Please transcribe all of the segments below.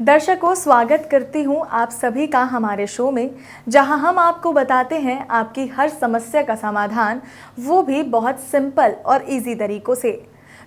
दर्शकों, स्वागत करती हूँ आप सभी का हमारे शो में, जहां हम आपको बताते हैं आपकी हर समस्या का समाधान, वो भी बहुत सिंपल और इजी तरीकों से।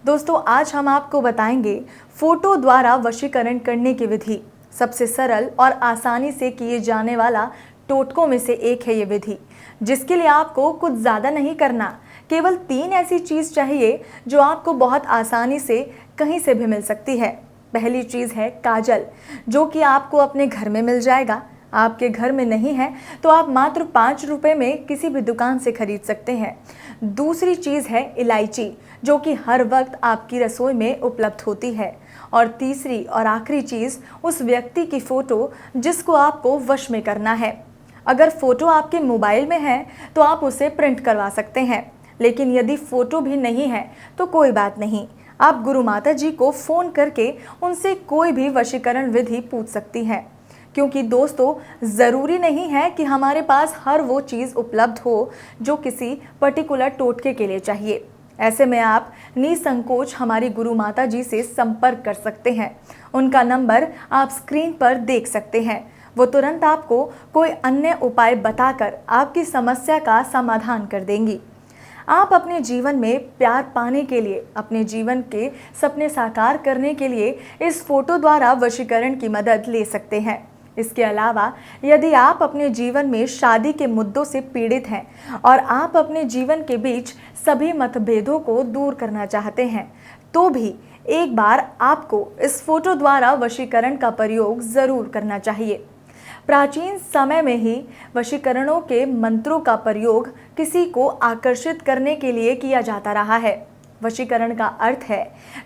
दोस्तों, आज हम आपको बताएंगे फोटो द्वारा वशीकरण करने की विधि। सबसे सरल और आसानी से किए जाने वाला टोटकों में से एक है ये विधि, जिसके लिए आपको कुछ ज़्यादा नहीं करना। केवल 3 ऐसी चीज़ चाहिए जो आपको बहुत आसानी से कहीं से भी मिल सकती है। पहली चीज़ है काजल, जो कि आपको अपने घर में मिल जाएगा। आपके घर में नहीं है तो आप मात्र 5 रुपए में किसी भी दुकान से खरीद सकते हैं। दूसरी चीज़ है इलायची, जो कि हर वक्त आपकी रसोई में उपलब्ध होती है। और तीसरी और आखिरी चीज़, उस व्यक्ति की फ़ोटो जिसको आपको वश में करना है। अगर फ़ोटो आपके मोबाइल में है तो आप उसे प्रिंट करवा सकते हैं, लेकिन यदि फ़ोटो भी नहीं है तो कोई बात नहीं, आप गुरु माता जी को फ़ोन करके उनसे कोई भी वशीकरण विधि पूछ सकती हैं। क्योंकि दोस्तों, ज़रूरी नहीं है कि हमारे पास हर वो चीज़ उपलब्ध हो जो किसी पर्टिकुलर टोटके के लिए चाहिए। ऐसे में आप निसंकोच हमारी गुरु माता जी से संपर्क कर सकते हैं। उनका नंबर आप स्क्रीन पर देख सकते हैं। वो तुरंत आपको कोई अन्य उपाय बताकर आपकी समस्या का समाधान कर देंगी। आप अपने जीवन में प्यार पाने के लिए, अपने जीवन के सपने साकार करने के लिए इस फोटो द्वारा वशीकरण की मदद ले सकते हैं। इसके अलावा यदि आप अपने जीवन में शादी के मुद्दों से पीड़ित हैं और आप अपने जीवन के बीच सभी मतभेदों को दूर करना चाहते हैं, तो भी एक बार आपको इस फोटो द्वारा वशीकरण का प्रयोग ज़रूर करना चाहिए। प्राचीन समय में ही वशीकरणों के मंत्रों का प्रयोग किसी को आकर्षित करने के लिए किया जाता रहा है। वशीकरण का अर्थ है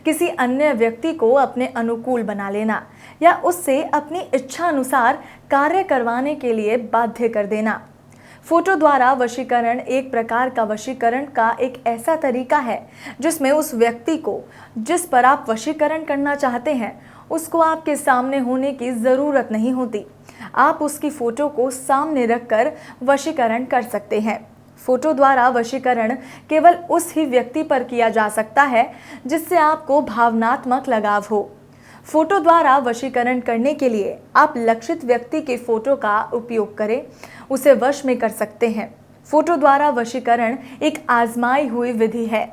किसी अन्य व्यक्ति को अपने अनुकूल बना लेना या उससे अपनी इच्छा अनुसार कार्य करवाने के लिए बाध्य कर देना। फोटो द्वारा वशीकरण एक प्रकार का वशीकरण का एक ऐसा तरीका है जिसमें उस व्यक्ति को जिस पर आप वशीकरण करना चाहते हैं उसको आपके सामने होने की ज़रूरत नहीं होती। आप उसकी फ़ोटो को सामने रखकर वशीकरण कर सकते हैं। फ़ोटो द्वारा वशीकरण केवल उस ही व्यक्ति पर किया जा सकता है जिससे आपको भावनात्मक लगाव हो। फ़ोटो द्वारा वशीकरण करने के लिए आप लक्षित व्यक्ति के फ़ोटो का उपयोग करें, उसे वश में कर सकते हैं। फ़ोटो द्वारा वशीकरण एक आजमाई हुई विधि है।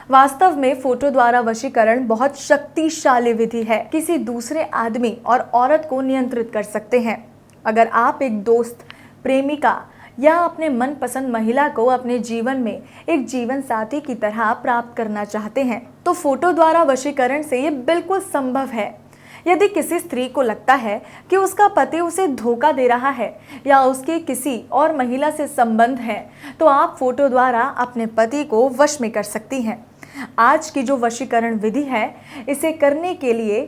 वास्तव में फोटो द्वारा वशीकरण बहुत शक्तिशाली विधि है। किसी दूसरे आदमी और औरत को नियंत्रित कर सकते हैं। अगर आप एक दोस्त, प्रेमिका या अपने मनपसंद महिला को अपने जीवन में एक जीवन साथी की तरह प्राप्त करना चाहते हैं, तो फोटो द्वारा वशीकरण से ये बिल्कुल संभव है। यदि किसी स्त्री को लगता है कि उसका पति उसे धोखा दे रहा है या उसके किसी और महिला से संबंध है, तो आप फोटो द्वारा अपने पति को वश में कर सकती हैं। आज की जो वशीकरण विधि है, इसे करने के लिए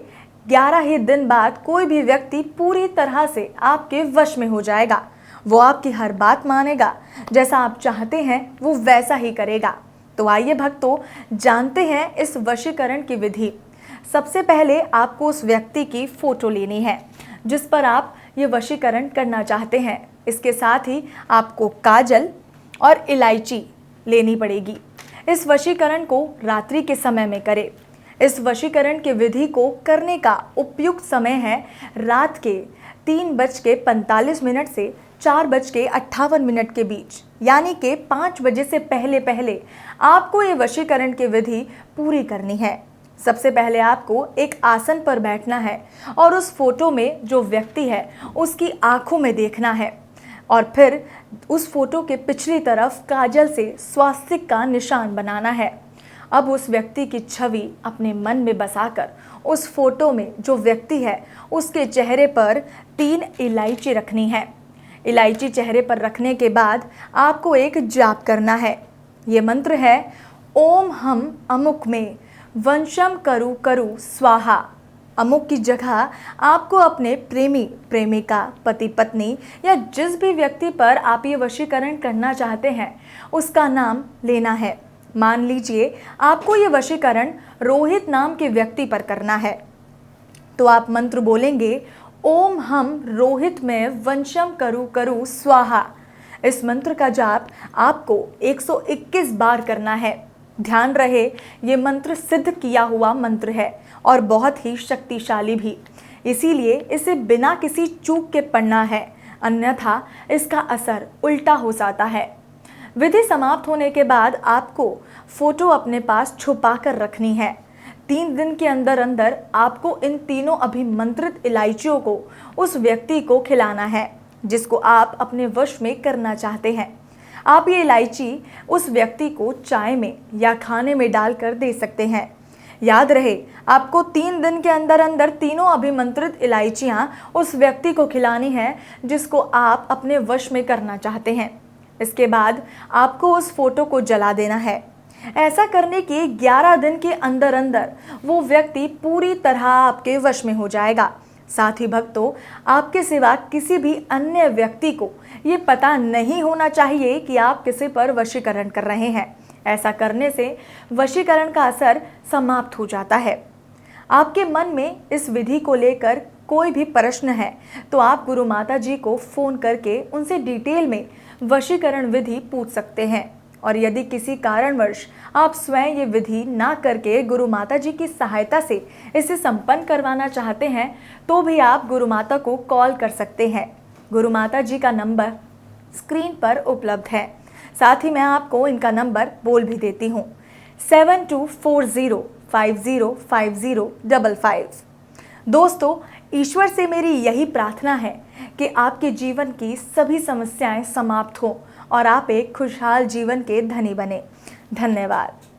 11 ही दिन बाद कोई भी व्यक्ति पूरी तरह से आपके वश में हो जाएगा। वो आपकी हर बात मानेगा, जैसा आप चाहते हैं वो वैसा ही करेगा। तो आइए भक्तों, जानते हैं इस वशीकरण की विधि। सबसे पहले आपको उस व्यक्ति की फ़ोटो लेनी है जिस पर आप ये वशीकरण करना चाहते हैं। इसके साथ ही आपको काजल और इलायची लेनी पड़ेगी। इस वशीकरण को रात्रि के समय में करें। इस वशीकरण की विधि को करने का उपयुक्त समय है रात के 3:45 से 4:58 के बीच, यानी कि 5 बजे से पहले पहले आपको ये वशीकरण की विधि पूरी करनी है। सबसे पहले आपको एक आसन पर बैठना है और उस फोटो में जो व्यक्ति है उसकी आंखों में देखना है और फिर उस फोटो के पिछली तरफ काजल से स्वास्तिक का निशान बनाना है। अब उस व्यक्ति की छवि अपने मन में बसाकर उस फोटो में जो व्यक्ति है उसके चेहरे पर 3 इलायची रखनी है। इलायची चेहरे पर रखने के बाद आपको एक जाप करना है। ये मंत्र है, ओम हम अमुक में वंशम करु करु स्वाहा। अमुक की जगह आपको अपने प्रेमी, प्रेमिका, पति, पत्नी या जिस भी व्यक्ति पर आप ये वशीकरण करना चाहते हैं उसका नाम लेना है। मान लीजिए आपको ये वशीकरण रोहित नाम के व्यक्ति पर करना है, तो आप मंत्र बोलेंगे, ओम हम रोहित में वंशम करु करु स्वाहा। इस मंत्र का जाप आपको 121 बार करना है। ध्यान रहे, ये मंत्र सिद्ध किया हुआ मंत्र है और बहुत ही शक्तिशाली भी। इसीलिए इसे बिना किसी चूक के पढ़ना है, अन्यथा इसका असर उल्टा हो जाता है। विधि समाप्त होने के बाद आपको फोटो अपने पास छुपा कर रखनी है। 3 दिन के अंदर अंदर आपको इन तीनों अभिमंत्रित इलायचियों को उस व्यक्ति को खिलाना है जिसको आप अपने वश में करना चाहते हैं। आप ये इलायची उस व्यक्ति को चाय में या खाने में डालकर दे सकते हैं। याद रहे, आपको 3 दिन के अंदर अंदर तीनों अभिमंत्रित इलायचियाँ उस व्यक्ति को खिलानी है जिसको आप अपने वश में करना चाहते हैं। इसके बाद आपको उस फोटो को जला देना है। ऐसा करने के 11 दिन के अंदर अंदर वो व्यक्ति पूरी तरह आपके वश में हो जाएगा। साथ ही भक्तों, आपके सिवा किसी भी अन्य व्यक्ति को ये पता नहीं होना चाहिए कि आप किसी पर वशीकरण कर रहे हैं। ऐसा करने से वशीकरण का असर समाप्त हो जाता है। आपके मन में इस विधि को लेकर कोई भी प्रश्न है तो आप गुरु माता जी को फ़ोन करके उनसे डिटेल में वशीकरण विधि पूछ सकते हैं। और यदि किसी कारणवश आप स्वयं ये विधि ना करके गुरु माता जी की सहायता से इसे संपन्न करवाना चाहते हैं तो भी आप गुरु माता को कॉल कर सकते हैं। गुरु माता जी का नंबर स्क्रीन पर उपलब्ध है। साथ ही मैं आपको इनका नंबर बोल भी देती हूँ, 7240505055। दोस्तों, ईश्वर से मेरी यही प्रार्थना है कि आपके जीवन की सभी समस्याएं समाप्त हो और आप एक खुशहाल जीवन के धनी बने। धन्यवाद।